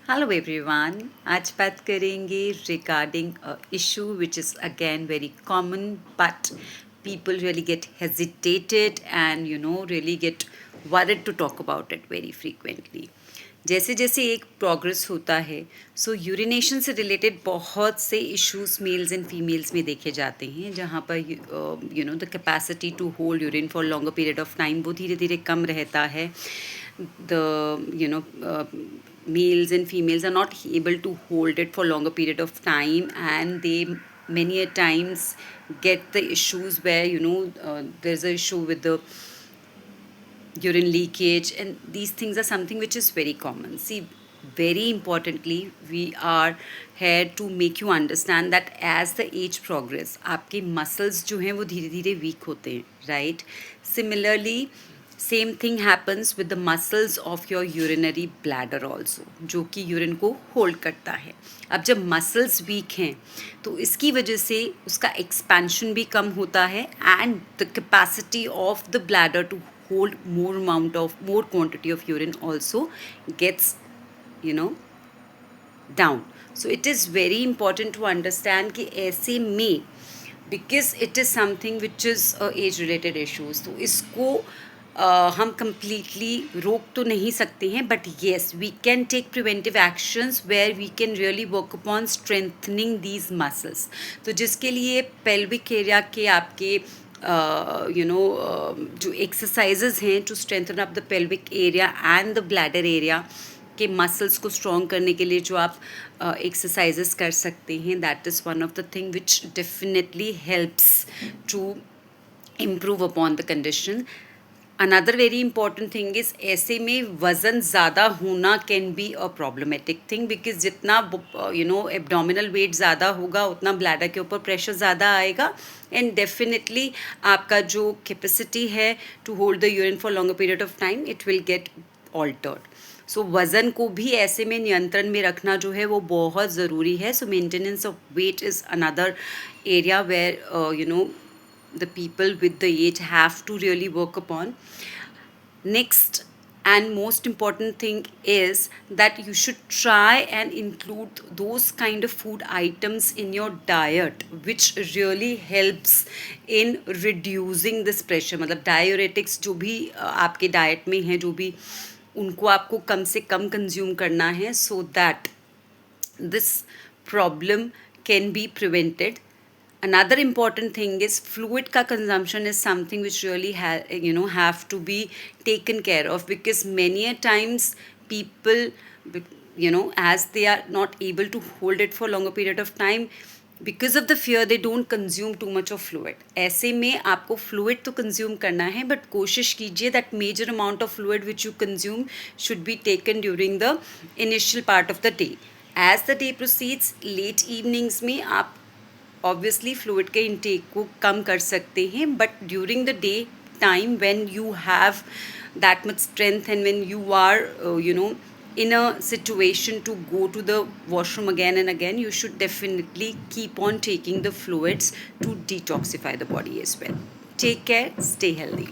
Hello everyone, आज बात करेंगे regarding a issue which is again very common but people really get hesitated and really get worried to talk about it very frequently. जैसे जैसे एक progress होता है सो urination से रिलेटेड बहुत से इश्यूज मेल्स एंड फीमेल्स में देखे जाते हैं, जहाँ पर the capacity to hold urine for longer period of time वो धीरे धीरे कम रहता है. The males and females are not able to hold it for longer period of time, and they many a times get the issues where there's a issue with the urine leakage, and these things are something which is very common. See, very importantly, we are here to make you understand that as the age progress आपके muscles जो हैं वो धीरे धीरे weak होते हैं, right? Similarly, same thing happens with the muscles of your urinary bladder also, जो कि यूरिन को होल्ड करता है. अब जब मसल्स वीक हैं तो इसकी वजह से उसका एक्सपेंशन भी कम होता है, and the capacity of the bladder to hold more quantity of urine also gets down. So it is very important to understand कि ऐसे में because it is something which is age related issues, तो इसको हम completely रोक तो नहीं सकते हैं, but yes, we can take preventive actions where we can really work upon strengthening these muscles. तो जिसके लिए pelvic area के आपके जो एक्सरसाइजेज हैं to strengthen up the pelvic area and the bladder area के मसल्स को स्ट्रॉन्ग करने के लिए जो आप एक्सरसाइजेस कर सकते हैं, that is one of the thing which definitely helps to improve upon the condition. Another very important thing is ऐसे में वज़न ज़्यादा होना can be a problematic thing, because जितना एब्डोमिनल वेट ज़्यादा होगा उतना ब्लैडर के ऊपर प्रेशर ज़्यादा आएगा, एंड डेफिनेटली आपका जो कैपेसिटी है to hold the urine for longer period of time it will get altered. So वज़न को भी ऐसे में नियंत्रण में रखना जो है वो बहुत ज़रूरी है. So maintenance of weight is another area where the people with the age have to really work upon. Next and most important thing is that you should try and include those kind of food items in your diet which really helps in reducing this pressure. मतलब diuretics जो भी आपके diet में हैं, जो भी उनको आपको कम से कम कंज्यूम करना है, so that this problem can be prevented. Another important thing is fluid ka consumption is something which really have to be taken care of, because many a times people as they are not able to hold it for longer period of time, because of the fear they don't consume too much of fluid. ऐसे में आपको fluid तो consume करना है, but कोशिश कीजिए that major amount of fluid which you consume should be taken during the initial part of the day. As the day proceeds, late evenings में आप ऑब्वियसली फ्लूइड के इंटेक को कम कर सकते हैं, but during the day time when you have that much strength and when you are in a situation to go to the washroom again and again, you should definitely keep on taking the fluids to detoxify the body as well. Take care, stay healthy.